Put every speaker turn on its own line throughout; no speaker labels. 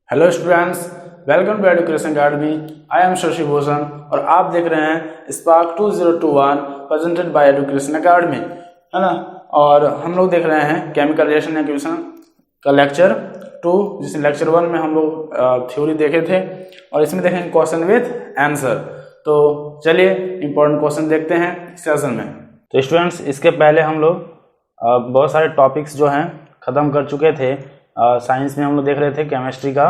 Hello students, welcome to Education Academy. I am Shashi Bhushan और आप देख रहे हैं Spark 2021 presented by Education Academy, है ना। और हम लोग देख रहे हैं केमिकल रिएक्शन एंड एक्वेशन का लेक्चर 2, जिसमें लेक्चर 1 में हम लोग थ्योरी देखे थे और इसमें देखेंगे क्वेश्चन विथ आंसर। तो चलिए इंपॉर्टेंट क्वेश्चन देखते हैं इस सेशन में। तो स्टूडेंट्स, इसके पहले हम लोग बहुत सारे टॉपिक्स जो हैं ख़त्म कर चुके थे। साइंस में हम लोग देख रहे थे केमिस्ट्री का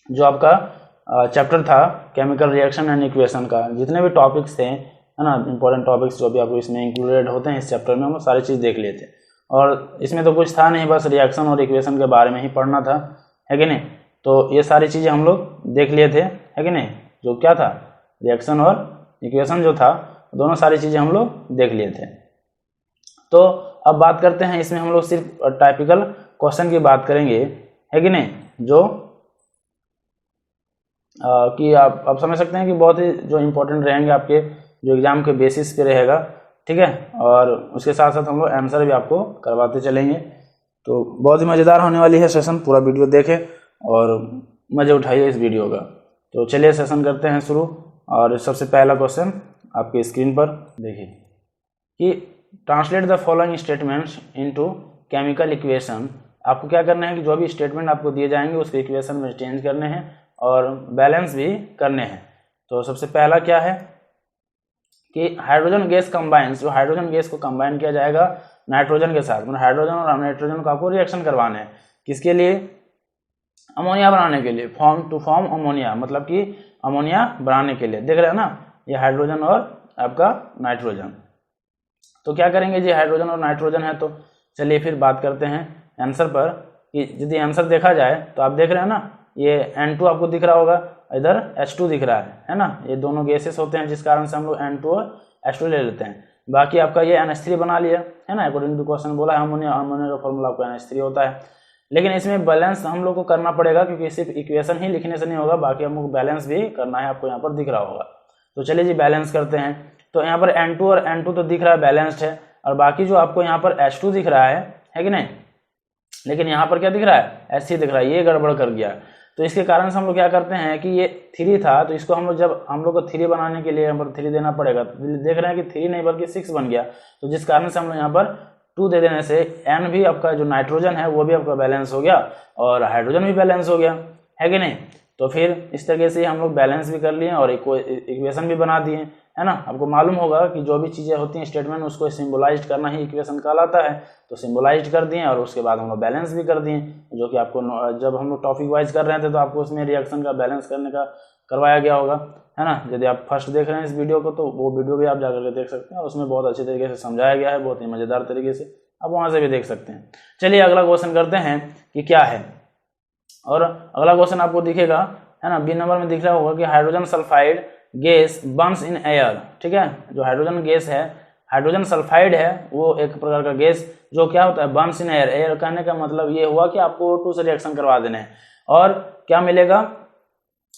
जो आपका चैप्टर था केमिकल रिएक्शन एंड इक्वेशन का, जितने भी टॉपिक्स थे, है ना, इंपॉर्टेंट टॉपिक्स जो भी आपको इसमें इंक्लूडेड होते हैं इस चैप्टर में, हम लोग सारी चीज़ देख लिए थे। और इसमें तो कुछ था नहीं, बस रिएक्शन और इक्वेशन के बारे में ही पढ़ना था, है कि नहीं। तो ये सारी चीज़ें हम लोग देख लिए थे, है कि नहीं। जो क्या था, रिएक्शन और इक्वेशन जो था, दोनों सारी चीज़ें हम लोग देख लिए थे। तो अब बात करते हैं, इसमें हम लोग सिर्फ टाइपिकल क्वेश्चन की बात करेंगे, है कि नहीं, जो कि आप समझ सकते हैं कि बहुत ही जो इम्पोर्टेंट रहेंगे आपके जो एग्जाम के बेसिस पे रहेगा, ठीक है। और उसके साथ साथ हम लोग आंसर भी आपको करवाते चलेंगे। तो बहुत ही मज़ेदार होने वाली है सेशन, पूरा वीडियो देखें और मज़े उठाइए इस वीडियो का। तो चलिए सेशन करते हैं शुरू। और सबसे पहला क्वेश्चन आपकी स्क्रीन पर देखिए कि translate the following statements into chemical equation. आपको क्या करना है कि जो भी स्टेटमेंट आपको दिए जाएंगे उसके इक्वेशन में चेंज करने हैं और बैलेंस भी करने हैं। तो सबसे पहला क्या है कि हाइड्रोजन गैस कंबाइंस, जो हाइड्रोजन गैस को कंबाइन किया जाएगा नाइट्रोजन के साथ, मतलब हाइड्रोजन और नाइट्रोजन को आपको रिएक्शन करवाना है। किसके लिए? अमोनिया बनाने के लिए, टू फॉर्म अमोनिया, मतलब कि अमोनिया बनाने के लिए। देख रहे हैं ना, ये हाइड्रोजन और आपका नाइट्रोजन। तो क्या करेंगे जी, हाइड्रोजन और नाइट्रोजन है। तो चलिए फिर बात करते हैं आंसर पर कि यदि आंसर देखा जाए तो आप देख रहे हैं ना, ये N2 आपको दिख रहा होगा, इधर H2 दिख रहा है ना। ये दोनों गैसेस होते हैं जिस कारण से हम लोग N2 और H2 ले लेते हैं। बाकी आपका ये NH3 बना लिया, है ना, अकॉर्डिंग टू क्वेश्चन बोला है अमोनिया का फॉर्मूला आपको NH3 होता है। लेकिन इसमें बैलेंस हम लोग को करना पड़ेगा क्योंकि सिर्फ इक्वेशन ही लिखने से नहीं होगा, बाकी हमको बैलेंस भी करना है, आपको यहाँ पर दिख रहा होगा। तो चलिए जी बैलेंस करते हैं। तो यहाँ पर N2 और N2 तो दिख रहा है, बैलेंस्ड है। और बाकी जो आपको यहाँ पर H2 दिख रहा है कि नहीं, लेकिन यहाँ पर क्या दिख रहा है, H3 दिख रहा है, ये गड़बड़ कर गया। तो इसके कारण से हम लोग क्या करते हैं कि ये 3 था, तो इसको हम लोग जब हम लोग को 3 बनाने के लिए यहाँ पर 3 देना पड़ेगा। तो देख रहे हैं कि 3 नहीं बल्कि 6 बन गया। तो जिस कारण से हम लोग यहाँ पर 2 दे देने से N भी आपका जो नाइट्रोजन है वो भी आपका बैलेंस हो गया और हाइड्रोजन भी बैलेंस हो गया, है कि नहीं। तो फिर इस तरीके से हम लोग बैलेंस भी कर लिए और इक्वेशन भी बना दिए, है ना। आपको मालूम होगा कि जो भी चीज़ें होती हैं स्टेटमेंट, उसको सिंबलाइज्ड करना ही इक्वेशन कहलाता है। तो सिंबलाइज्ड कर दिए और उसके बाद हम लोग बैलेंस भी कर दिए, जो कि आपको जब हम लोग टॉपिक वाइज कर रहे थे तो आपको उसमें रिएक्शन का बैलेंस करने का करवाया गया होगा, है ना। यदि आप फर्स्ट देख रहे हैं इस वीडियो को तो वो वीडियो भी आप जाकर के देख सकते हैं, उसमें बहुत अच्छे तरीके से समझाया गया है, बहुत ही मज़ेदार तरीके से, आप वहाँ से भी देख सकते हैं। चलिए अगला क्वेश्चन करते हैं कि क्या है। और अगला क्वेश्चन आपको दिखेगा, है ना, बी नंबर में दिख रहा होगा कि hydrogen sulphide gas Burns in air, ठीक है। जो हाइड्रोजन गैस है, हाइड्रोजन सल्फाइड है, वो एक प्रकार का गैस जो क्या होता है, बर्न्स इन एयर। एयर कहने का मतलब ये हुआ कि आपको O2 से रिएक्शन करवा देने हैं और क्या मिलेगा,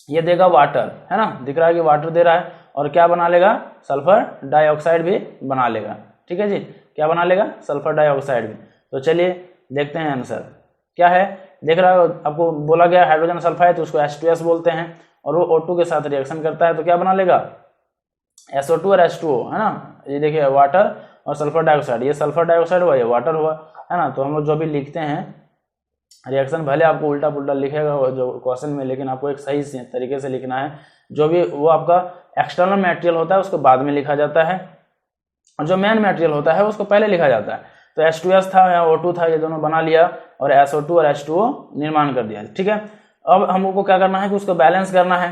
ये देगा वाटर, है ना, दिख रहा है कि वाटर दे रहा है और क्या बना लेगा, सल्फर डाइऑक्साइड भी बना लेगा, ठीक है जी। क्या बना लेगा, सल्फर डाइऑक्साइड भी। तो चलिए देखते हैं आंसर क्या है। देख रहा है आपको बोला गया हाइड्रोजन सल्फाइड, तो उसको H2S बोलते हैं और वो O2 के साथ रिएक्शन करता है तो क्या बना लेगा, SO2 और H2O, है ना। ये देखिए वाटर और सल्फर डाइऑक्साइड, ये सल्फर डाइऑक्साइड हुआ, ये वाटर हुआ, है ना। तो हम लोग जो भी लिखते हैं रिएक्शन, भले आपको उल्टा पुल्टा लिखेगा जो क्वेश्चन में, लेकिन आपको एक सही तरीके से लिखना है। जो भी वो आपका एक्सटर्नल मटेरियल होता है उसको बाद में लिखा जाता है और जो मेन मटेरियल होता है उसको पहले लिखा जाता है। तो H2S था या O2 था, ये दोनों बना लिया और SO2 और H2O निर्माण कर दिया, ठीक है। अब हम लोग को क्या करना है कि उसको बैलेंस करना है।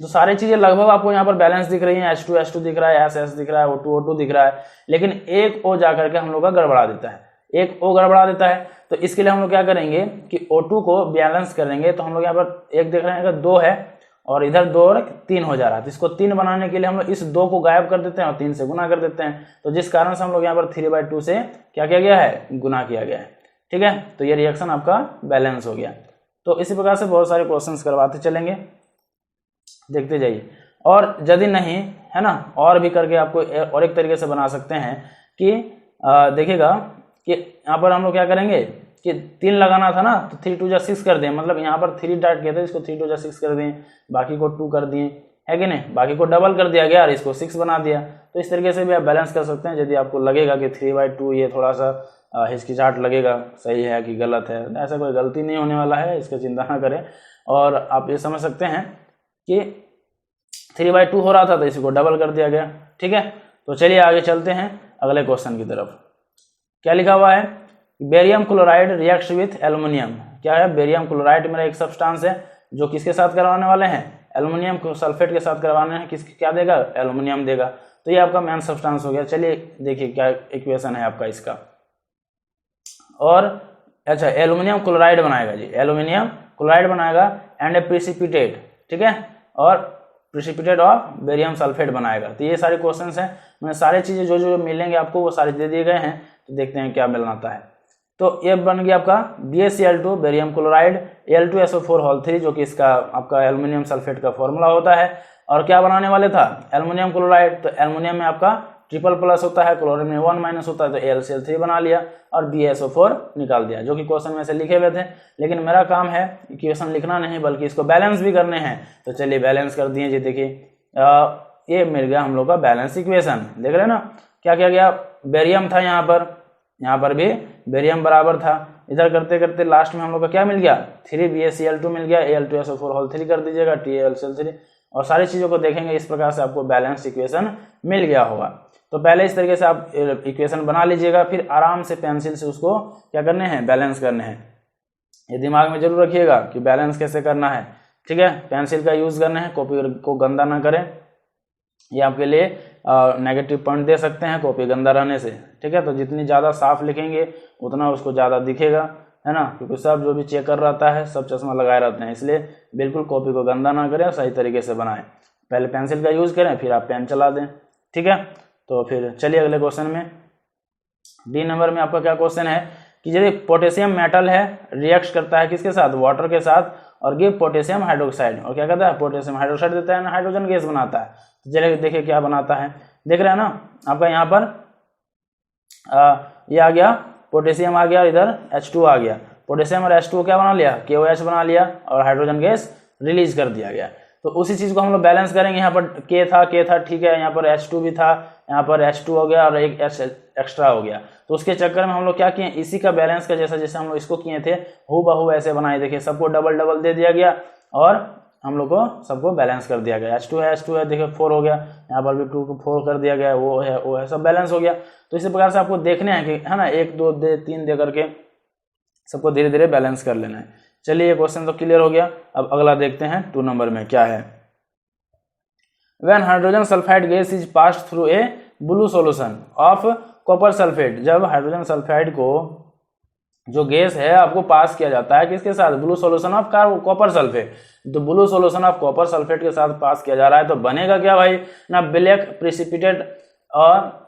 तो सारी चीजें लगभग आपको यहाँ पर बैलेंस दिख रही हैं, H2 दिख रहा है, S दिख रहा है, O2 दिख रहा है, लेकिन एक O जा करके हम लोग का गड़बड़ा देता है, एक O गड़बड़ा देता है। तो इसके लिए हम लोग क्या करेंगे कि O2 को बैलेंस करेंगे। तो हम लोग यहाँ पर एक देख रहे हैं अगर 2 है और इधर 2 और 3 हो जा रहा है, तो इसको 3 बनाने के लिए हम लोग इस 2 को गायब कर देते हैं और 3 से गुना कर देते हैं। तो जिस कारण से हम लोग यहाँ पर 3/2 से क्या किया गया है, गुना किया गया है, ठीक है। तो ये रिएक्शन आपका बैलेंस हो गया। तो इसी प्रकार से बहुत सारे क्वेश्चंस करवाते चलेंगे, देखते जाइए। और यदि नहीं है ना, और भी करके आपको और एक तरीके से बना सकते हैं कि देखिएगा कि यहाँ पर हम लोग क्या करेंगे कि 3 लगाना था ना, तो 3 2 जा 6 कर दिए, मतलब यहाँ पर 3 डॉट किया था, इसको 3 2 जा 6 कर दिए, बाकी को 2 कर दिए, है कि नहीं, बाकी को डबल कर दिया गया और इसको 6 बना दिया। तो इस तरीके से भी आप बैलेंस कर सकते हैं। यदि आपको लगेगा कि 3/2 ये थोड़ा सा हिचकिचाहट लगेगा, सही है कि गलत है, ऐसा कोई गलती नहीं होने वाला है, इसकी चिंता ना करें। और आप ये समझ सकते हैं कि 3/2 हो रहा था तो इसी को डबल कर दिया गया, ठीक है। तो चलिए आगे चलते हैं अगले क्वेश्चन की तरफ। क्या लिखा हुआ है, barium chloride reacts with aluminium. क्या है, बेरियम क्लोराइड मेरा एक सब्सटेंस है जो किसके साथ करवाने वाले हैं, एल्युमिनियम को सल्फेट के साथ करवाने हैं, किस क्या देगा, एल्युमिनियम देगा। तो ये आपका मेन सब्सटेंस हो गया। चलिए देखिए क्या इक्वेशन है आपका इसका। और अच्छा, एल्युमिनियम क्लोराइड बनाएगा जी, एल्युमिनियम क्लोराइड बनाएगा एंड ए प्रिसिपिटेट, ठीक है, और प्रिसिपिटेट ऑफ बेरियम सल्फेट बनाएगा। तो ये सारे क्वेश्चंस हैं, मैंने सारी चीजें जो जो मिलेंगे आपको वो सारे दे दिए गए हैं। तो देखते हैं क्या मिलना है। तो ये बन गया आपका BaCl2 बेरियम क्लोराइड Al2SO4 जो कि इसका आपका एल्युमिनियम सल्फेट का फॉर्मूला होता है। और क्या बनाने वाले था, एल्युमिनियम क्लोराइड। तो एल्युमिनियम में आपका ट्रिपल प्लस होता है, क्लोरीन में 1- होता है, तो AlCl3 बना लिया और BaSO4 निकाल दिया, जो कि क्वेश्चन में से लिखे हुए थे। लेकिन मेरा काम है इक्वेशन लिखना नहीं बल्कि इसको बैलेंस भी करने हैं। तो चलिए बैलेंस कर दिए जी। देखिए ये मिल गया हम लोग का बैलेंस इक्वेशन, देख रहे हैं ना। क्या किया गया, बेरियम था यहाँ पर भी बेरियम बराबर था। इधर करते करते लास्ट में हम लोग का क्या मिल गया, 3BaCl2 मिल गया, Al2SO4 कर दीजिएगा, TaLCl3, और सारी चीजों को देखेंगे। इस प्रकार से आपको बैलेंस इक्वेशन मिल गया होगा। तो पहले इस तरीके से आप इक्वेशन बना लीजिएगा, फिर आराम से पेंसिल से उसको क्या करने हैं, बैलेंस करने हैं। ये दिमाग में जरूर रखिएगा कि बैलेंस कैसे करना है, ठीक है। पेंसिल का यूज करना है, कॉपी को गंदा ना करें, ये आपके लिए नेगेटिव पॉइंट दे सकते हैं कॉपी गंदा रहने से, ठीक है। तो जितनी ज़्यादा साफ लिखेंगे उतना उसको ज़्यादा दिखेगा, है ना, क्योंकि सब जो भी चेकर रहता है सब चश्मा लगाए रहते हैं, इसलिए बिल्कुल कॉपी को गंदा ना करें, सही तरीके से बनाएं। पहले पेंसिल का यूज़ करें, फिर आप पेन चला दें, ठीक है। तो फिर चलिए अगले क्वेश्चन में। डी नंबर में आपका क्या क्वेश्चन है कि यदि पोटेशियम मेटल है, रिएक्ट करता है किसके साथ, वाटर के साथ, और गिव पोटेशियम हाइड्रोक्साइड, और क्या कहता है, पोटेशियम हाइड्रोक्साइड देता है ना, हाइड्रोजन गैस बनाता है। तो चलिए देखिए क्या बनाता है, देख रहे हैं ना आपका यहाँ पर ये आ गया, पोटेशियम आ गया, इधर H2 आ गया, पोटेशियम और H2 क्या बना लिया, KOH बना लिया, और हाइड्रोजन गैस रिलीज कर दिया गया। तो उसी चीज को हम लोग बैलेंस करेंगे। यहाँ पर K था, ठीक है, यहाँ पर H2 भी था, यहाँ पर H2 हो गया और एक H एक्स्ट्रा हो गया। तो उसके चक्कर में हम लोग क्या किए, इसी का बैलेंस का जैसा जैसे हम लोग इसको किए थे हूबहू ऐसे बनाए। देखिए सबको डबल डबल दे दिया गया और हम लोग को सबको बैलेंस कर दिया गया। H2 है, देखिए 4 हो गया, यहाँ पर भी 2 को 4 कर दिया गया, वो है, सब बैलेंस हो गया। तो इसी प्रकार से आपको देखने हैं कि, है ना, 1 2 दे 3 दे करके सबको धीरे धीरे बैलेंस कर लेना है। चलिए क्वेश्चन तो क्लियर हो गया। अब अगला देखते हैं 2 नंबर में क्या है। When hydrogen sulphide gas is passed through a blue solution of copper sulphate, जब हाइड्रोजन सल्फाइड को जो गैस है आपको पास किया जाता है किसके साथ, blue solution of copper sulphate. तो blue solution of copper sulphate के साथ पास किया जा रहा है, तो बनेगा क्या भाई ना, ब्लैक प्रिसिपिटेट और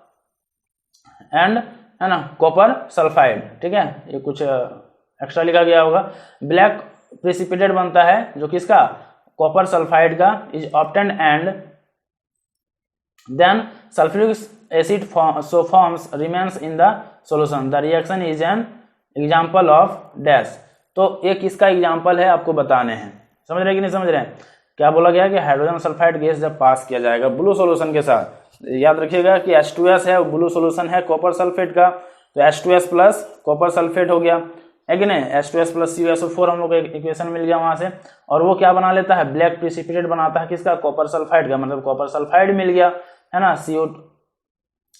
एंड, है ना, कॉपर सल्फाइड, ठीक है। ये कुछ एक्स्ट्रा लिखा गया होगा। ब्लैक प्रिसिपिटेट बनता है जो किसका, कॉपर सल्फाइड का, is obtained and then sulphuric acid so forms remains in the solution. The reaction is an example of dash. तो ये किसका एग्जाम्पल है आपको बताने हैं, समझ रहे कि नहीं समझ रहे हैं। क्या बोला गया कि हाइड्रोजन सल्फाइड गैस जब पास किया जाएगा ब्लू सॉल्यूशन के साथ, याद रखिएगा कि H2S है, ब्लू सॉल्यूशन है कॉपर सल्फेट का, तो H2S प्लस कॉपर सल्फेट हो गया, है कि नहीं। H2S प्लस CuSO4 हम लोग को इक्वेशन मिल गया वहां से, और वो क्या बना लेता है, ब्लैक प्रिसिपिटेट बनाता है किसका, कॉपर सल्फाइड का, मतलब कॉपर सल्फाइड मिल गया, है ना, CO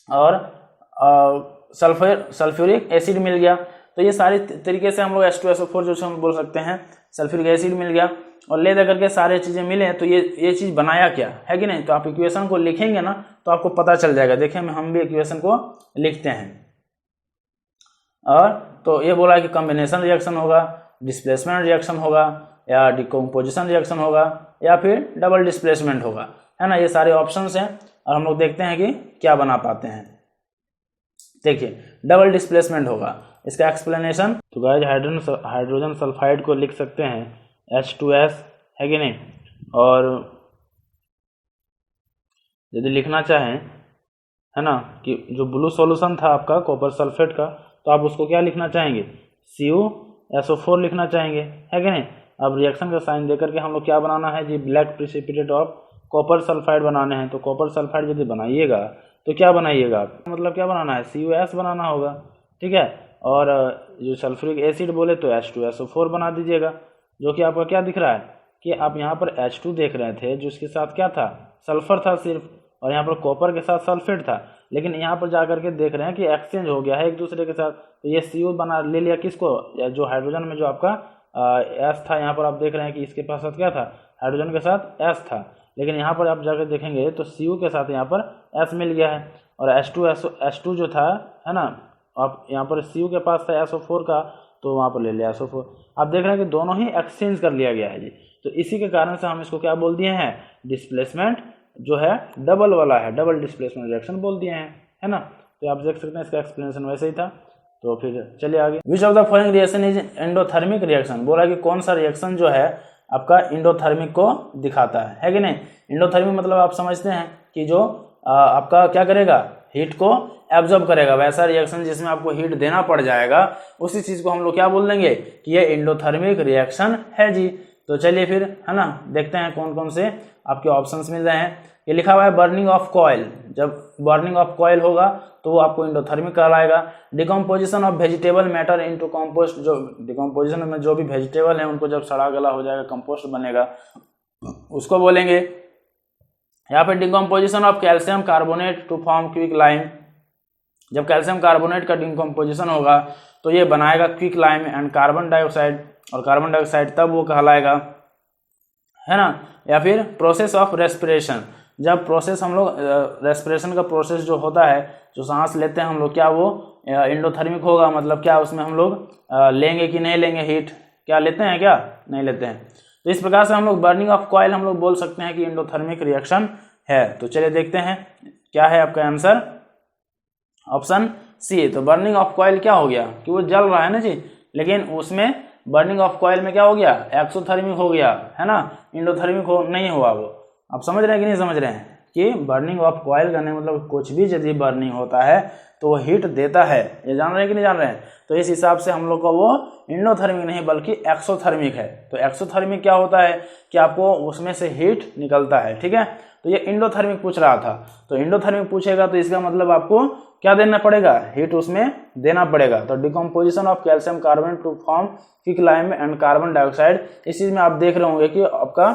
और सल्फ्यूरिक एसिड मिल गया। तो ये सारे तरीके से हम लोग H2SO4 जो हम बोल सकते हैं, सल्फ्यूरिक एसिड मिल गया, और ले करके सारे चीजें मिले, तो ये चीज बनाया क्या है कि नहीं। तो आप इक्वेशन को लिखेंगे ना तो आपको पता चल जाएगा। देखिए हम भी इक्वेशन को लिखते हैं, और तो ये बोला कि कॉम्बिनेशन रिएक्शन होगा, डिस्प्लेसमेंट रिएक्शन होगा, या डिकम्पोजिशन रिएक्शन होगा, या फिर डबल डिस्प्लेसमेंट होगा, है ना। ये सारे ऑप्शंस हैं और हम लोग देखते हैं कि क्या बना पाते हैं। देखिए डबल डिस्प्लेसमेंट होगा, इसका एक्सप्लेनेशन। तो गाइस हाइड्रोजन सल्फाइड को लिख सकते हैं H2S, है कि नहीं। और यदि लिखना चाहें, है ना, कि जो ब्लू सॉल्यूशन था आपका कॉपर सल्फेट का, तो आप उसको क्या लिखना चाहेंगे, CuSO4 लिखना चाहेंगे, है कि नहीं। अब रिएक्शन का साइन देकर के हम लोग क्या बनाना है जी, black precipitate of copper sulphide बनाने हैं। तो कॉपर सल्फाइड यदि बनाइएगा तो क्या बनाइएगा, मतलब क्या बनाना है, CuS बनाना होगा, ठीक है। और जो सल्फ्यूरिक एसिड बोले तो H2SO4 बना दीजिएगा, जो कि आपका क्या दिख रहा है कि आप यहाँ पर H2 देख रहे थे, जो इसके साथ क्या था, सल्फर था सिर्फ, और यहाँ पर कॉपर के साथ सल्फेट था। लेकिन यहाँ पर जा करके देख रहे हैं कि एक्सचेंज हो गया है एक दूसरे के साथ। तो ये Cu बना ले लिया किसको, जो हाइड्रोजन में जो आपका S था, यहाँ पर आप देख रहे हैं कि इसके पास क्या था, हाइड्रोजन के साथ S था। लेकिन यहाँ पर आप जाकर देखेंगे तो Cu के साथ यहाँ पर S मिल गया है, और H2 जो था, है ना, आप यहाँ पर Cu के पास था SO4 का, तो वहाँ पर ले लिया SO4। आप देख रहे हैं कि दोनों ही एक्सचेंज कर लिया गया है जी। तो इसी के कारण से हम इसको क्या बोल दिए हैं, डिस्प्लेसमेंट जो है डबल वाला है, डबल डिस्प्लेसमेंट रिएक्शन बोल दिए हैं, है ना। तो आप देख सकते हैं इसका एक्सप्लेनेशन वैसे ही था। तो फिर चलिए आगे। Which of the following reaction is endothermic reaction, बोला कि कौन सा रिएक्शन जो है आपका इंडोथर्मिक को दिखाता है कि नहीं। इंडोथर्मिक मतलब आप समझते हैं कि जो आपका क्या करेगा, हीट को एब्जॉर्ब करेगा। वैसा रिएक्शन जिसमें आपको हीट देना पड़ जाएगा, उसी चीज को हम लोग क्या बोल देंगे कि ये इंडोथर्मिक रिएक्शन है जी। तो चलिए फिर, है ना, देखते हैं कौन कौन से आपके ऑप्शंस मिल रहे हैं। ये लिखा हुआ है बर्निंग ऑफ कॉयल, जब बर्निंग ऑफ कॉयल होगा तो वो आपको इंडोथर्मिक कहलाएगा। Decomposition of vegetable matter into compost, जो डिकम्पोजिशन में जो भी वेजिटेबल है उनको जब सड़ा गला हो जाएगा, कंपोस्ट बनेगा, उसको बोलेंगे। यहाँ पे decomposition of calcium carbonate to form quick lime, जब कैल्शियम कार्बोनेट का डिकम्पोजिशन होगा तो ये बनाएगा quick lime and carbon dioxide, और कार्बन डाइऑक्साइड तब वो कहलाएगा, है ना। या फिर प्रोसेस ऑफ रेस्पिरेशन, जब प्रोसेस हम लोग रेस्पिरेशन का प्रोसेस जो होता है, जो सांस लेते हैं हम लोग, क्या वो इंडोथर्मिक होगा, मतलब क्या उसमें हम लोग लेंगे कि नहीं लेंगे हीट, क्या लेते हैं क्या नहीं लेते हैं। तो इस प्रकार से हम लोग बर्निंग ऑफ कॉयल हम लोग बोल सकते हैं कि इंडोथर्मिक रिएक्शन है। तो चलिए देखते हैं क्या है आपका आंसर, ऑप्शन सी। तो बर्निंग ऑफ कॉयल क्या हो गया कि वो जल रहा है ना जी, लेकिन उसमें बर्निंग ऑफ कॉयल में क्या हो गया, एक्सोथर्मिक हो गया, है ना, इंडोथर्मिक हो नहीं हुआ वो। आप समझ रहे हैं कि नहीं समझ रहे हैं कि बर्निंग ऑफ कॉयल करने मतलब कुछ भी यदि बर्निंग होता है तो वो हीट देता है, ये जान रहे हैं कि नहीं जान रहे हैं। तो इस हिसाब से हम लोग का वो इंडोथर्मिक नहीं बल्कि एक्सोथर्मिक है। तो एक्सोथर्मिक क्या होता है कि आपको उसमें से हीट निकलता है, ठीक है। तो ये इंडोथर्मिक पूछ रहा था, तो इंडोथर्मिक पूछेगा तो इसका मतलब आपको क्या देना पड़ेगा, हीट उसमें देना पड़ेगा। तो decomposition of calcium carbonate to form quick lime and carbon dioxide, इस चीज में आप देख रहे होंगे कि आपका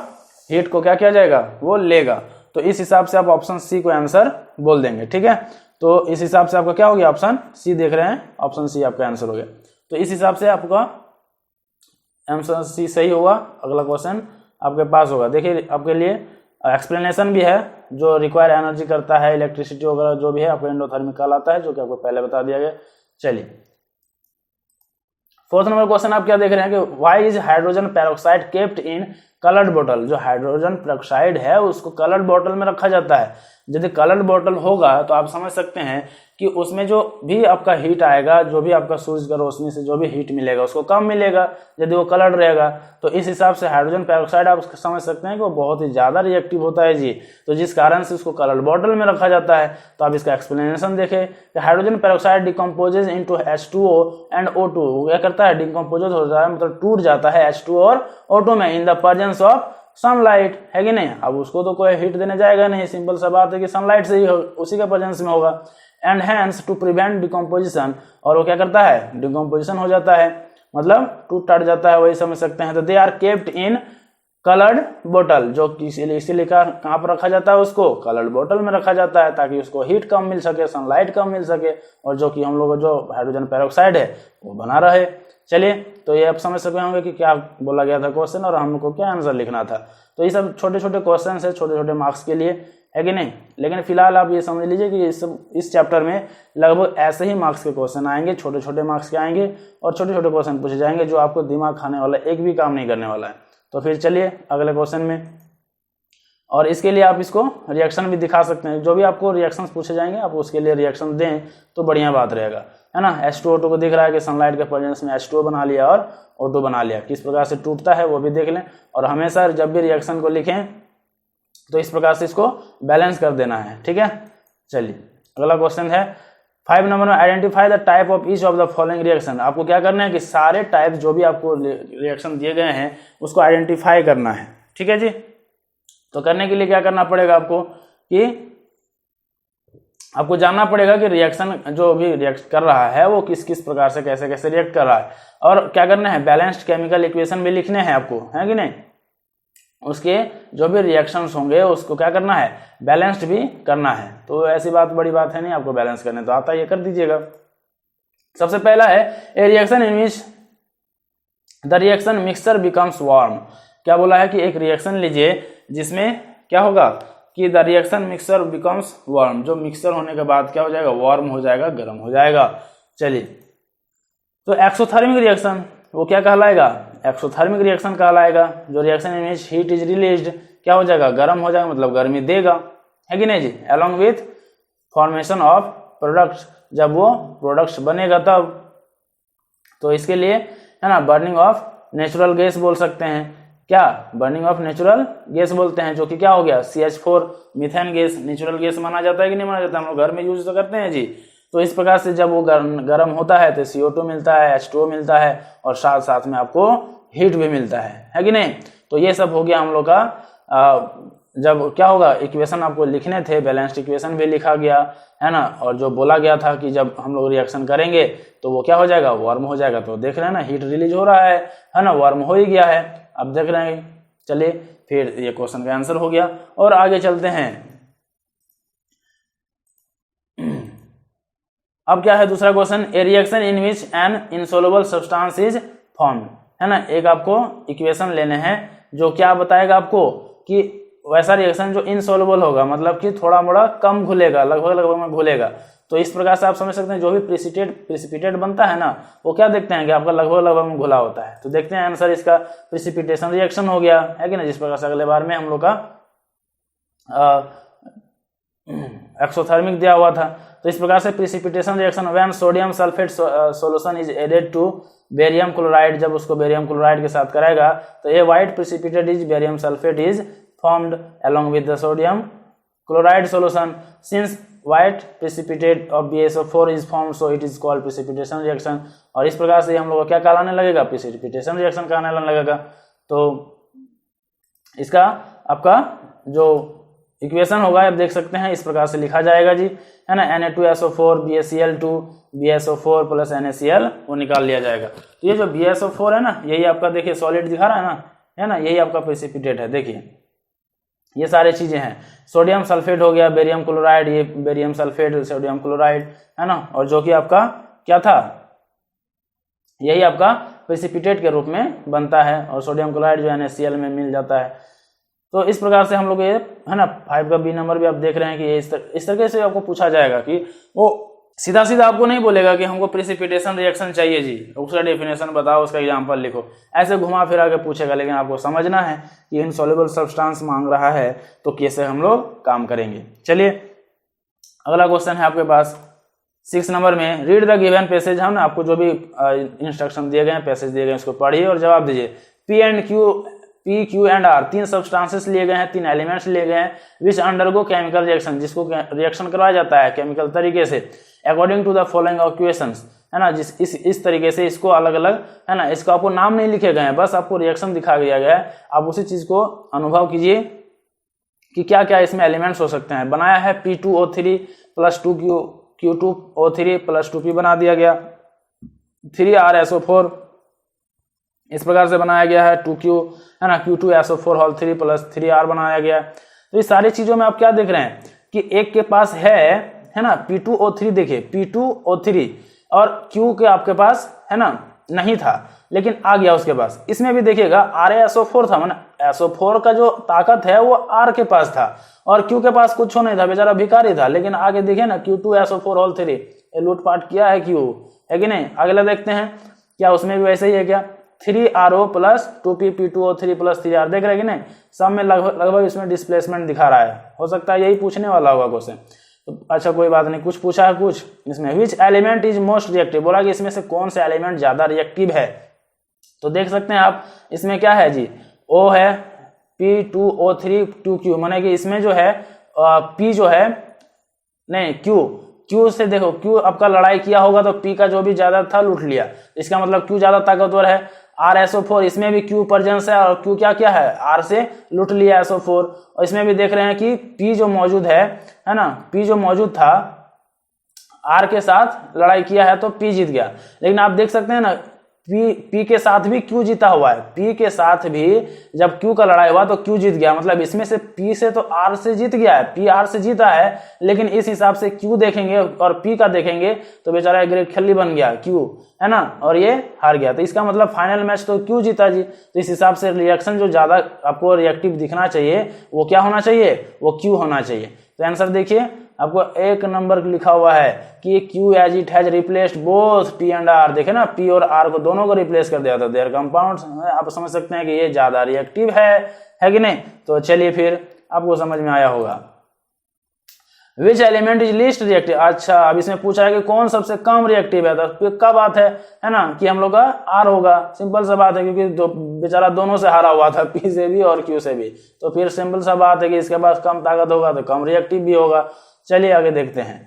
हीट को क्या किया जाएगा, वो लेगा। तो इस हिसाब से आप ऑप्शन सी को आंसर बोल देंगे, ठीक है। तो इस हिसाब से आपका क्या हो गया, ऑप्शन सी देख रहे हैं, ऑप्शन सी आपका आंसर हो गया। तो इस हिसाब से आपका आंसर सी सही होगा। अगला क्वेश्चन आपके पास होगा, देखिए आपके लिए एक्सप्लेनेशन भी है, जो रिक्वायर एनर्जी करता है, इलेक्ट्रिसिटी वगैरह जो भी है आपको एंडोथर्मिक कहलाता है, जो कि आपको पहले बता दिया गया। चलिए 4th नंबर क्वेश्चन आप क्या देख रहे हैं कि why is hydrogen peroxide kept in coloured बोतल, जो हाइड्रोजन पेरोक्साइड है उसको कलर्ड बोतल में रखा जाता है। यदि कलर्ड बोतल होगा तो आप समझ सकते हैं कि उसमें जो भी आपका हीट आएगा, जो भी आपका सूरज का रोशनी से जो भी हीट मिलेगा उसको कम मिलेगा यदि वो कलर्ड रहेगा। तो इस हिसाब से हाइड्रोजन पेरोक्साइड आप समझ सकते हैं कि वो बहुत ही ज्यादा रिएक्टिव होता है जी, तो जिस कारण से उसको कलर्ड बॉटल में रखा जाता है। तो आप इसका एक्सप्लेनेशन देखें कि hydrogen peroxide decomposes into H2O and O2, वो क्या करता है, डिकम्पोज हो जाता है, मतलब टूट जाता है H2O और O2 में in the presence of sunlight, है कि नहीं। अब उसको तो कोई हीट देने जाएगा नहीं, सिंपल सा बात है कि सनलाइट से ही उसी का प्रेजेंस में होगा। And hence to prevent decomposition, और वो क्या करता है, डिकम्पोजिशन हो जाता है, मतलब टूट टाट जाता है, वही समझ सकते हैं। तो they are kept in coloured बोतल, जो इसीलिए कहाँ पर रखा जाता है, उसको कलर्ड बोतल में रखा जाता है, ताकि उसको हीट कम मिल सके, सनलाइट कम मिल सके, और जो कि हम लोग जो हाइड्रोजन पेरोक्साइड है वो बना रहे। चलिए, तो ये आप समझ सके होंगे कि क्या बोला गया था क्वेश्चन और हमको क्या आंसर लिखना था। तो ये सब छोटे छोटे क्वेश्चन है, छोटे छोटे मार्क्स के लिए, है कि नहीं। लेकिन फिलहाल आप ये समझ लीजिए कि इस चैप्टर में लगभग ऐसे ही मार्क्स के क्वेश्चन आएंगे, छोटे छोटे मार्क्स के आएंगे, और छोटे छोटे क्वेश्चन पूछे जाएंगे जो आपको दिमाग खाने वाला एक भी काम नहीं करने वाला है। तो फिर चलिए अगले क्वेश्चन में, और इसके लिए आप इसको रिएक्शन भी दिखा सकते हैं, जो भी आपको रिएक्शंस पूछे जाएंगे आप उसके लिए रिएक्शन दें तो बढ़िया बात रहेगा, है ना। H2O2 को दिख रहा है कि सनलाइट के प्रेजेंस में H2O बना लिया और O2 बना लिया, किस प्रकार से टूटता है वो भी देख लें। और हमेशा जब भी रिएक्शन को लिखें तो इस प्रकार से इसको बैलेंस कर देना है, ठीक है। चलिए अगला क्वेश्चन है 5 नंबर में identify the type of each of the following reaction. आपको क्या करना है कि सारे टाइप जो भी आपको रिएक्शन दिए गए हैं उसको आइडेंटिफाई करना है, ठीक है जी। तो करने के लिए क्या करना पड़ेगा आपको कि आपको जानना पड़ेगा कि रिएक्शन जो भी रिएक्ट कर रहा है वो किस किस प्रकार से कैसे कैसे रिएक्ट कर रहा है, और क्या करना है बैलेंस्ड केमिकल इक्वेशन भी लिखने हैं आपको, है कि नहीं। उसके जो भी रिएक्शंस होंगे उसको क्या करना है बैलेंस्ड भी करना है। तो ऐसी बात बड़ी बात है नहीं, आपको बैलेंस करने तो आता है, ये कर दीजिएगा। सबसे पहला है ए reaction in which the reaction mixture becomes warm. क्या बोला है कि एक रिएक्शन लीजिए जिसमें क्या होगा कि the reaction mixture becomes warm, जो मिक्सचर होने के बाद क्या हो जाएगा वार्म हो जाएगा, गर्म हो जाएगा। चलिए, तो एक्सोथर्मिक रिएक्शन वो क्या कहलाएगा, एक्सोथर्मिक रिएक्शन कहलाएगा। जो reaction in which heat is released क्या हो जाएगा गर्म हो जाएगा, मतलब गर्मी देगा, है कि नहीं जी। Along with formation of products, जब वो प्रोडक्ट्स बनेगा तब। तो इसके लिए है ना बर्निंग ऑफ नेचुरल गैस बोल सकते हैं, क्या बर्निंग ऑफ नेचुरल गैस बोलते हैं, जो कि क्या हो गया CH4 methane gas natural gas माना जाता है कि नहीं माना जाता, हम लोग घर में यूज तो करते हैं जी। तो इस प्रकार से जब वो गर्म होता है तो CO2 मिलता है, H2O मिलता है, और साथ साथ में आपको हीट भी मिलता है कि नहीं। तो ये सब हो गया हम लोग का जब क्या होगा इक्वेशन आपको लिखने थे, बैलेंस्ड इक्वेशन भी लिखा गया है ना, और जो बोला गया था कि जब हम लोग रिएक्शन करेंगे तो वो क्या हो जाएगा वार्म हो जाएगा। तो देख रहे हैं ना हीट रिलीज हो रहा है ना, वार्म हो ही गया है, अब देख रहे हैं। चलिए फिर ये क्वेश्चन का आंसर हो गया, और आगे चलते हैं। अब क्या है दूसरा question, A reaction in which N insoluble substance is formed, है ना। एक आपको इक्वेशन लेने हैं जो क्या बताएगा आपको कि वैसा रिएक्शन जो इनसोल्युबल होगा, मतलब कि थोड़ा मोड़ा कम घुलेगा, लगभग में घुलेगा। तो इस प्रकार से आप समझ सकते हैं जो भी प्रिसिपिटेट बनता है ना वो क्या देखते हैं कि आपका लगभग में घुला होता है। तो देखते हैं आंसर इसका प्रिसिपिटेशन रिएक्शन हो गया, है कि ना, जिस प्रकार से अगले बार में हम लोग का एक्सोथर्मिक दिया हुआ था। तो इस प्रकार से precipitation reaction when sodium sulphate solution is added to barium chloride, जब उसको बेरियम क्लोराइड के साथ कराएगा तो a white precipitate is barium sulphate is formed along with the sodium chloride solution. Since white precipitate of BaSO4 is formed, so it is called precipitation reaction. और इस प्रकार से हम लोग क्या कहलाने लगेगा precipitation reaction कहलाने लगेगा। तो इसका आपका जो इक्वेशन होगा आप देख सकते हैं इस प्रकार से लिखा जाएगा जी, है ना। Na2SO4 BaCl2 BaSO4 plus NaCl वो निकाल लिया जाएगा। तो ये जो BaSO4 है ना, यही आपका देखिए सॉलिड दिखा रहा है ना, यही आपका प्रेसिपिटेट है। देखिए ये सारे चीजें हैं, सोडियम सल्फेट हो गया, बेरियम क्लोराइड, ये बेरियम सल्फेट सोडियम क्लोराइड, है ना, और जो कि आपका क्या था यही आपका प्रेसिपिटेट के रूप में बनता है, और सोडियम क्लोराइड जो NaCl में मिल जाता है। तो इस प्रकार से हम लोग ये है ना 5 का B नंबर भी आप देख रहे हैं कि ये इस तरीके से आपको पूछा जाएगा कि वो सीधा सीधा आपको नहीं बोलेगा कि हमको प्रेसिपिटेशन रिएक्शन चाहिए जी, उसका डेफिनेशन बताओ, उसका एग्जांपल लिखो, ऐसे घुमा फिरा के पूछेगा। लेकिन आपको समझना है कि इनसॉल्युबल सब्सटेंस मांग रहा है तो कैसे हम लोग काम करेंगे। चलिए अगला क्वेश्चन है आपके पास 6 नंबर में, रीड द गिवन पैसेज। हम ना आपको जो भी इंस्ट्रक्शन दिए गए हैं, पैसेज दिए गए हैं, उसको पढ़िए और जवाब दीजिए। P, Q and R 3 substances लिए गए हैं, 3 एलिमेंट्स लिए गए हैं, विच अंडरगो केमिकल रिएक्शन, जिसको रिएक्शन करवाया जाता है केमिकल तरीके से, according to the following equations, है ना। इस तरीके से इसको अलग अलग, है ना, इसको आपको नाम नहीं लिखे गए हैं, बस आपको रिएक्शन दिखा दिया गया है। आप उसी चीज को अनुभव कीजिए कि क्या क्या इसमें एलिमेंट्स हो सकते हैं। बनाया है P2O3 plus 2Q2O3 plus 2P बना दिया गया, 3RSO4 इस प्रकार से बनाया गया है, 2Q है ना, Q2SO4 होल 3 प्लस 3R बनाया गया। तो इस सारी चीजों में आप क्या देख रहे हैं कि एक के पास है ना P2O3, देखिए P2O3, और Q के आपके पास है ना नहीं था, लेकिन आ गया उसके पास। इसमें भी देखिएगा RaSO4 था, माना SO4 का जो ताकत है वो R के पास था, और Q के पास कुछ नहीं था, बेचारा भिखारी था। लेकिन आगे देखिए ना Q2SO4 होल 3 ये लूटपाट किया है Q, है कि नहीं। अगला देखते हैं क्या उसमें भी वैसे ही है क्या, 3RO plus 2P P2O3 plus 3R, देख रहे हैं कि नहीं, सब में लगभग इसमें डिस्प्लेसमेंट दिखा रहा है। हो सकता है यही पूछने वाला होगा क्वेश्चन। तो अच्छा कोई बात नहीं, कुछ पूछा है कुछ इसमें। Which element is most reactive, बोला कि इसमें से कौन सा एलिमेंट ज्यादा रिएक्टिव है। तो देख सकते हैं आप इसमें क्या है जी, O है, P2O3 2Q, माने कि इसमें जो है P जो है नहीं Q क्यू से देखो, क्यू आपका लड़ाई किया होगा तो पी का जो भी ज्यादा था लूट लिया, इसका मतलब क्यू ज्यादा ताकतवर है। RSO4 इसमें भी क्यू प्रेजेंस है और क्यू क्या क्या है, आर से लूट लिया SO4। और इसमें भी देख रहे हैं कि पी जो मौजूद है ना, पी जो मौजूद था आर के साथ लड़ाई किया है तो पी जीत गया। लेकिन आप देख सकते हैं ना पी के साथ भी क्यू जीता हुआ है, पी के साथ भी जब क्यू का लड़ाई हुआ तो क्यू जीत गया, मतलब इसमें से पी से तो आर से जीत गया है, पी आर से जीता है। लेकिन इस हिसाब से क्यू देखेंगे और पी का देखेंगे तो बेचारा एक ग्रेट खिल्ली बन गया क्यू, है ना, और ये हार गया। तो इसका मतलब फाइनल मैच तो क्यू जीता जी। तो इस हिसाब से रिएक्शन जो ज्यादा आपको रिएक्टिव दिखना चाहिए वो क्या होना चाहिए, वो क्यू होना चाहिए। तो आंसर देखिए आपको 1 नंबर लिखा हुआ है कि Q as it has replaced both P and R. देखे ना, पी और आर को दोनों को रिप्लेस कर दिया था, देयर कंपाउंड्स। आप समझ सकते हैं कि ये ज्यादा रिएक्टिव है कि नहीं। तो चलिए फिर आपको समझ में आया होगा। Which element is least reactive. अच्छा, अब इसमें पूछा है कि कौन सबसे कम रिएक्टिव है, तो क्या बात है ना, कि हम लोग का आर होगा। सिंपल सा बात है, क्योंकि बेचारा दोनों से हारा हुआ था, पी से भी और क्यू से भी। तो फिर सिंपल सा बात है कि इसके पास कम ताकत होगा तो कम रिएक्टिव भी होगा। चलिए आगे देखते हैं।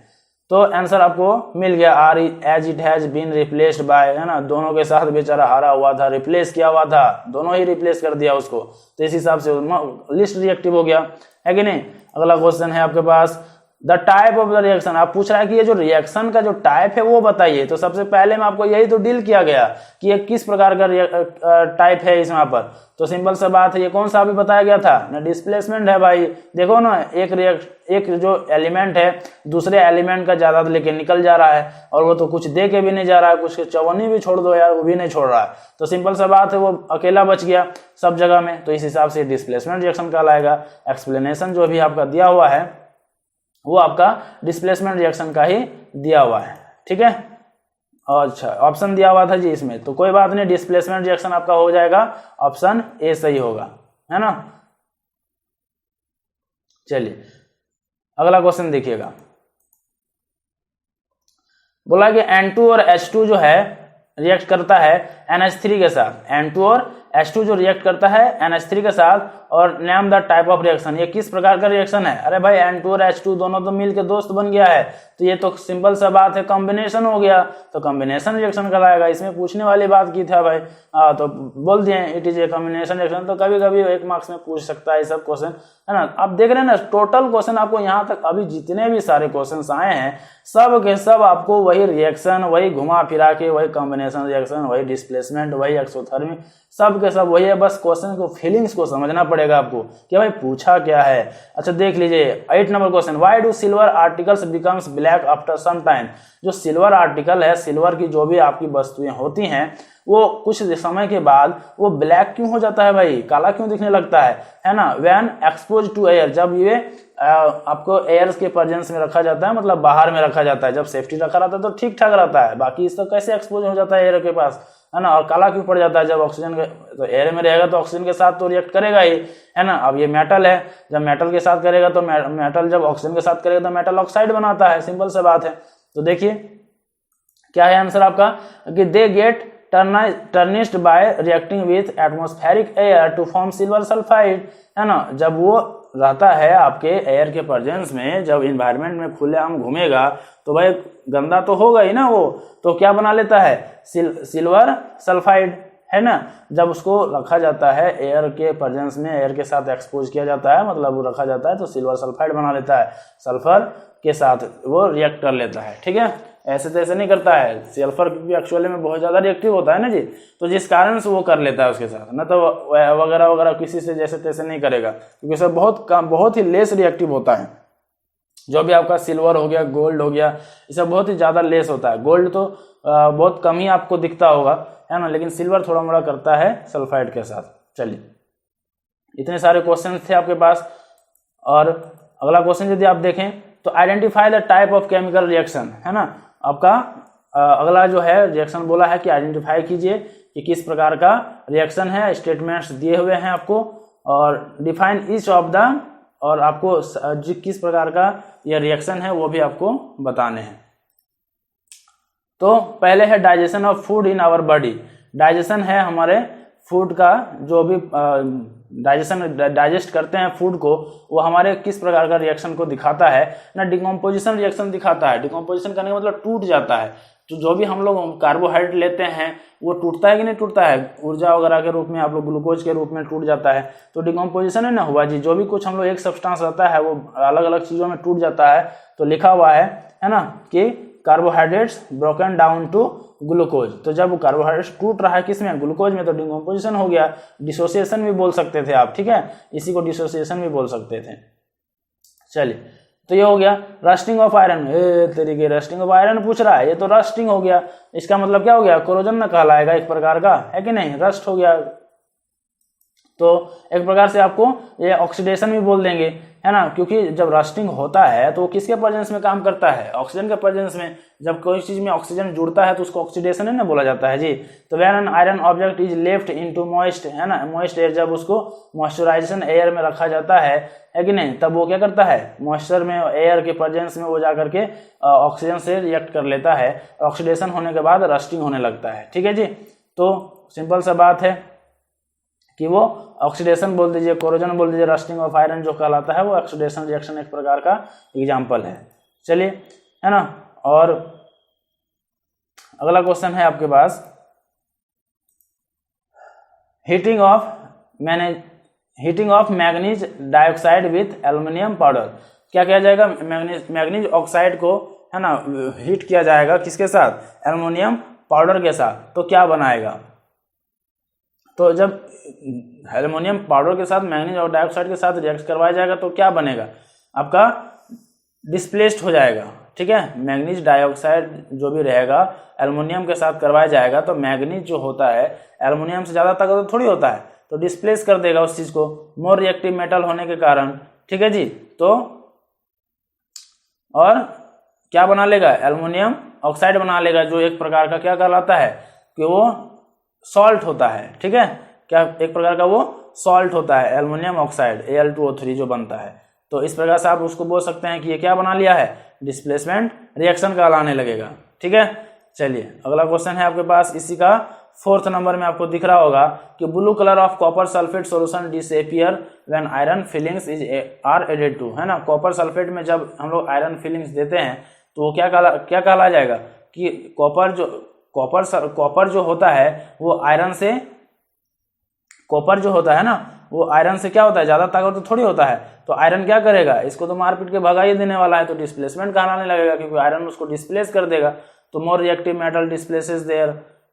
तो आंसर आपको मिल गया, R as it has been replaced by, है ना, दोनों के साथ बेचारा हारा हुआ था, रिप्लेस किया हुआ था, दोनों ही रिप्लेस कर दिया उसको। तो इस हिसाब से लिस्ट रिएक्टिव हो गया, है कि नहीं। अगला क्वेश्चन है आपके पास, the type of the reaction. आप पूछ रहा है कि ये जो रिएक्शन का जो टाइप है वो बताइए। तो सबसे पहले में आपको यही तो डील किया गया कि ये किस प्रकार का टाइप है इसमें पर। तो सिंपल सा बात है, ये कौन सा अभी बताया गया था ना, डिस्प्लेसमेंट है भाई। देखो ना, एक जो एलिमेंट है दूसरे एलिमेंट का ज्यादा लेके निकल जा रहा है, और वो तो कुछ दे के भी नहीं जा रहा है, कुछ चवन्नी भी छोड़ दो यार, वो भी नहीं छोड़ रहा है। तो सिंपल सा बात है, वो अकेला बच गया सब जगह में। तो इस हिसाब से डिस्प्लेसमेंट रिएक्शन कहलाएगा। एक्सप्लेनेशन जो भी आपका दिया हुआ है वो आपका डिस्प्लेसमेंट रिएक्शन का ही दिया हुआ है, ठीक है। अच्छा, ऑप्शन दिया हुआ था जी इसमें, तो कोई बात नहीं, डिस्प्लेसमेंट रिएक्शन आपका हो जाएगा, ऑप्शन ए सही होगा, है ना। चलिए अगला क्वेश्चन देखिएगा। बोला कि N2 और H2 जो है रिएक्ट करता है NH3 के साथ। N2 और H2 जो रिएक्ट करता है NH3 के साथ, और name the type of reaction. ये किस प्रकार का रिएक्शन है। अरे भाई N2 और H2 दोनों तो मिलके दोस्त बन गया है, तो ये तो सिंपल सा बात है, कॉम्बिनेशन हो गया, तो कॉम्बिनेशन रिएक्शन कहलाएगा। इसमें पूछने वाली बात की था भाई, तो बोल दिए it is a combination reaction. तो कभी कभी 1 मार्क्स में पूछ सकता है सब क्वेश्चन, है ना। आप देख रहे हैं ना, टोटल क्वेश्चन आपको यहाँ तक अभी जितने भी सारे क्वेश्चन आए हैं सब के सब आपको वही रिएक्शन, वही घुमा फिरा के, वही कॉम्बिनेशन रिएक्शन, वही डिस्प्लेसमेंट, वही एक्सोथर्मी, सब के सब वही है। बस क्वेश्चन को फीलिंग्स को समझना पड़ेगा आपको कि भाई पूछा क्या है। अच्छा देख लीजिए 8 number question, why do silver articles becomes black after some time. जो सिल्वर आर्टिकल है, सिल्वर की जो भी आपकी वस्तुएं होती हैं, वो कुछ समय के बाद वो ब्लैक क्यों हो जाता है भाई, काला क्यों दिखने लगता है ना। व्हेन एक्सपोज टू एयर, जब ये आपको एयर के प्रेजेंस में रखा जाता है, मतलब बाहर में रखा जाता है। जब सेफ्टी रखा रहता है तो ठीक ठाक रहता है, बाकी इसका कैसे एक्सपोज हो जाता है एयर के पास, है ना। और काला क्यों पड़ जाता है, जब ऑक्सीजन के तो एयर में रहेगा तो ऑक्सीजन के साथ तो रिएक्ट करेगा ही, है ना। अब ये मेटल है, जब मेटल के साथ करेगा तो मेटल जब ऑक्सीजन के साथ करेगा तो मेटल ऑक्साइड बनाता है, सिंपल सा बात है। तो देखिए क्या है आंसर आपका, कि they get tarnished by reacting with atmospheric air to form silver sulphide, है ना। जब वो रहता है आपके एयर के प्रेजेंस में, जब इन्वायरमेंट में खुलेआम घूमेगा तो भाई गंदा तो होगा ही ना वो, तो क्या बना लेता है, सिल्वर सल्फाइड, है ना। जब उसको रखा जाता है एयर के प्रेजेंस में, एयर के साथ एक्सपोज किया जाता है, मतलब वो रखा जाता है तो सिल्वर सल्फाइड बना लेता है, सल्फर के साथ वो रिएक्ट कर लेता है, ठीक है। ऐसे तैसे नहीं करता है, सल्फर भी एक्चुअली में बहुत ज्यादा रिएक्टिव होता है ना जी, तो जिस कारण से वो कर लेता है उसके साथ, ना तो वगैरह वगैरह किसी से जैसे तैसे नहीं करेगा, क्योंकि सब बहुत ही लेस रिएक्टिव होता है। जो भी आपका सिल्वर हो गया, गोल्ड हो गया, ये सब बहुत ही ज्यादा लेस होता है। गोल्ड तो बहुत कम ही आपको दिखता होगा, है ना, लेकिन सिल्वर थोड़ा मोड़ा करता है सल्फाइड के साथ। चलिए इतने सारे क्वेश्चन थे आपके पास। और अगला क्वेश्चन यदि आप देखें तो identify the type of chemical reaction, है ना। आपका अगला जो है रिएक्शन बोला है कि आइडेंटिफाई कीजिए कि किस प्रकार का रिएक्शन है। स्टेटमेंट्स दिए हुए हैं आपको, और डिफाइन ईच ऑफ द, और आपको किस प्रकार का यह रिएक्शन है वो भी आपको बताने हैं। तो पहले है digestion of food in our body. Digestion है हमारे फूड का जो भी डाइजेस्ट करते हैं फूड को, वो हमारे किस प्रकार का रिएक्शन को दिखाता है ना, डिकम्पोजिशन रिएक्शन दिखाता है। डिकम्पोजिशन करने का मतलब टूट जाता है। तो जो भी हम लोग कार्बोहाइड्रेट लेते हैं वो टूटता है कि नहीं टूटता है, ऊर्जा वगैरह के रूप में आप लोग ग्लूकोज के रूप में टूट जाता है। तो डिकम्पोजिशन है ना हुआ जी, जो भी कुछ हम लोग एक सब्सटेंस रहता है वो अलग अलग चीज़ों में टूट जाता है। तो लिखा हुआ है ना कि carbohydrates broken down to glucose. तो जब कार्बोहाइड्रेट्स टूट रहा है किसमें, ग्लूकोज में, तो डिकम्पोजिशन हो गया। डिसोसिएशन भी बोल सकते थे आप, ठीक है, इसी को डिसोसिएशन भी बोल सकते थे। चलिए, तो ये हो गया रस्टिंग ऑफ आयरन। तरीके रस्टिंग ऑफ आयरन पूछ रहा है, ये तो रस्टिंग हो गया। इसका मतलब क्या हो गया, कोरोजन ना कहलाएगा एक प्रकार का, है कि नहीं, रस्ट हो गया। तो एक प्रकार से आपको ये ऑक्सीडेशन भी बोल देंगे, है ना, क्योंकि जब रस्टिंग होता है तो वो किसके प्रेजेंस में काम करता है, ऑक्सीजन के प्रेजेंस में। जब कोई चीज में ऑक्सीजन जुड़ता है तो उसको ऑक्सीडेशन है ना बोला जाता है जी। तो when an iron object is left into moist, है ना, मॉइस्ट एयर, जब उसको मॉइस्चराइजेशन एयर में रखा जाता है कि नहीं, तब वो क्या करता है, मॉइस्चर में, एयर के प्रेजेंस में वो जाकर के ऑक्सीजन से रिएक्ट कर लेता है। ऑक्सीडेशन होने के बाद रस्टिंग होने लगता है, ठीक है जी। तो सिंपल सा बात है कि वो ऑक्सीडेशन बोल दीजिए, कोरोजन बोल दीजिए, रस्टिंग ऑफ आयरन जो कहलाता है वो ऑक्सीडेशन रिएक्शन एक प्रकार का एग्जाम्पल है। चलिए, है ना, और अगला क्वेश्चन है आपके पास, heating of manganese dioxide with aluminium powder. क्या किया जाएगा, मैग्नीज ऑक्साइड को, है ना, हीट किया जाएगा किसके साथ, एल्युमिनियम पाउडर के साथ। तो क्या बनाएगा, तो जब एल्युमिनियम पाउडर के साथ मैग्नीज और डाइऑक्साइड के साथ रिएक्ट करवाया जाएगा तो क्या बनेगा, आपका डिस्प्लेस्ड हो जाएगा, ठीक है। मैग्नीज डाइऑक्साइड जो भी रहेगा एल्युमिनियम के साथ करवाया जाएगा तो मैग्नीज जो होता है एल्युमिनियम से ज़्यादा ताकतवर थोड़ी होता है, तो डिस्प्लेस कर देगा उस चीज़ को, मोर रिएक्टिव मेटल होने के कारण, ठीक है जी। तो और क्या बना लेगा, एल्युमिनियम ऑक्साइड बना लेगा, जो एक प्रकार का क्या कहलाता है कि वो सॉल्ट होता है, ठीक है, क्या एक प्रकार का वो सॉल्ट होता है, एल्युमिनियम ऑक्साइड Al2O3 जो बनता है। तो इस प्रकार से आप उसको बोल सकते हैं कि ये क्या बना लिया है, डिस्प्लेसमेंट रिएक्शन कहलाने लगेगा, ठीक है। चलिए, अगला क्वेश्चन है आपके पास, इसी का 4th नंबर में आपको दिख रहा होगा कि blue colour of copper sulphate solution disappear when iron filings are added to, है ना। कॉपर सल्फेट में जब हम लोग आयरन फिलिंग्स देते हैं तो वो क्या कहला जाएगा कि कॉपर जो होता है वो आयरन से, कॉपर जो होता है ना वो आयरन से क्या होता है, ज़्यादा ताकत तो थोड़ी होता है। तो आयरन क्या करेगा, इसको तो मारपीट के भगा ही देने वाला है, तो डिस्प्लेसमेंट कहलाने लगेगा, क्योंकि आयरन उसको डिस्प्लेस कर देगा। तो more reactive metal displaces there,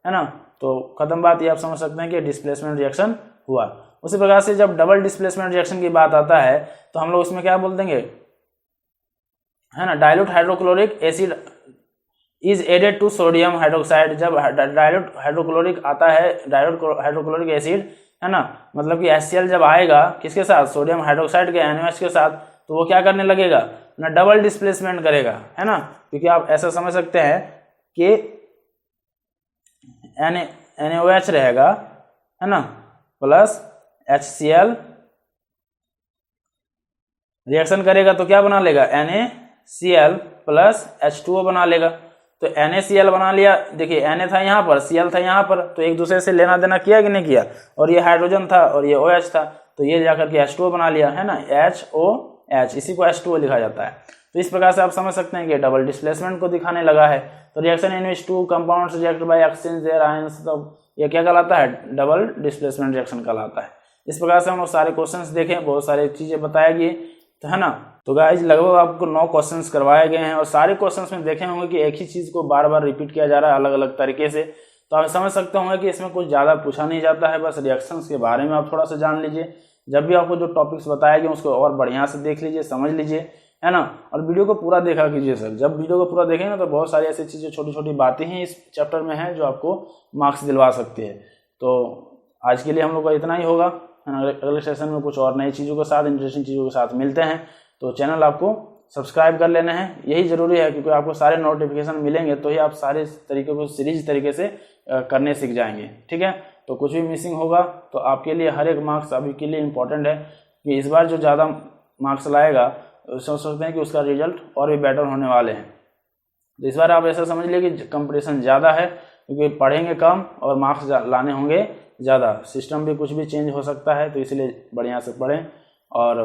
है ना। तो खत्म बात, ये आप समझ सकते हैं कि डिस्प्लेसमेंट रिएक्शन हुआ। उसी प्रकार से जब डबल डिस्प्लेसमेंट रिएक्शन की बात आता है तो हम लोग उसमें क्या बोल देंगे, है ना, dilute hydrochloric acid is added to sodium hydroxide. जब डाइल्यूट हाइड्रोक्लोरिक आता है, डाइल्यूट हाइड्रोक्लोरिक एसिड, है ना, मतलब कि HCl जब आएगा किसके साथ, सोडियम हाइड्रोक्साइड के NaOH के साथ, तो वो क्या करने लगेगा ना, डबल डिस्प्लेसमेंट करेगा, है ना। क्योंकि आप ऐसा समझ सकते हैं कि NaOH रहेगा, है ना, प्लस HCl रिएक्शन करेगा तो क्या बना लेगा, NaCl प्लस H2O बना लेगा। तो NaCl बना लिया, देखिए Na था यहाँ पर, Cl था यहाँ पर, तो एक दूसरे से लेना देना किया कि नहीं किया, और ये हाइड्रोजन था और ये OH था, तो ये जाकर के H2O बना लिया, है ना, HOH, इसी को H2O लिखा जाता है। तो इस प्रकार से आप समझ सकते हैं कि डबल डिस्प्लेसमेंट को दिखाने लगा है। तो reaction in which two compounds react by exchange there ions, तो ये क्या कहलाता है, डबल डिस्प्लेसमेंट रिएक्शन कहलाता है। इस प्रकार से हम लोग सारे क्वेश्चंस देखें, बहुत सारी चीजें बताया गई, तो है ना। तो गाइज लगभग आपको 9 क्वेश्चंस करवाए गए हैं, और सारे क्वेश्चंस में देखे होंगे कि एक ही चीज को बार बार रिपीट किया जा रहा है अलग अलग तरीके से। तो आप समझ सकते होंगे कि इसमें कुछ ज़्यादा पूछा नहीं जाता है, बस रिएक्शंस के बारे में आप थोड़ा सा जान लीजिए। जब भी आपको जो टॉपिक्स बताए गए उसको और बढ़िया से देख लीजिए, समझ लीजिए, है ना, और वीडियो को पूरा देखा कीजिए सर। जब वीडियो को पूरा देखेंगे तो बहुत सारी ऐसी चीज़ें, छोटी छोटी बातें ही इस चैप्टर में हैं जो आपको मार्क्स दिलवा सकती है। तो आज के लिए हम लोग का इतना ही होगा, अगले सेशन में कुछ और नई चीज़ों के साथ, इंटरेस्टिंग चीज़ों के साथ मिलते हैं। तो चैनल आपको सब्सक्राइब कर लेना है, यही ज़रूरी है, क्योंकि आपको सारे नोटिफिकेशन मिलेंगे तो ही आप सारे तरीके को सीरीज तरीके से करने सीख जाएंगे, ठीक है। तो कुछ भी मिसिंग होगा तो आपके लिए हर एक मार्क्स अभी के लिए इम्पोर्टेंट है, कि इस बार जो ज़्यादा मार्क्स लाएगा सोच सकते हैं कि उसका रिजल्ट और भी बेटर होने वाले हैं। तो इस बार आप ऐसा समझ लीजिए कि कंपटीशन ज़्यादा है, क्योंकि पढ़ेंगे कम और मार्क्स लाने होंगे ज़्यादा। सिस्टम भी कुछ भी चेंज हो सकता है, तो इसलिए बढ़िया से पढ़ें और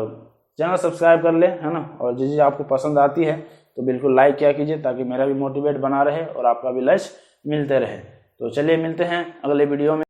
चैनल सब्सक्राइब कर लें, है ना। और जो चीज़ आपको पसंद आती है तो बिल्कुल लाइक किया कीजिए, ताकि मेरा भी मोटिवेट बना रहे और आपका भी लक्ष्य मिलते रहे। तो चलिए मिलते हैं अगले वीडियो में।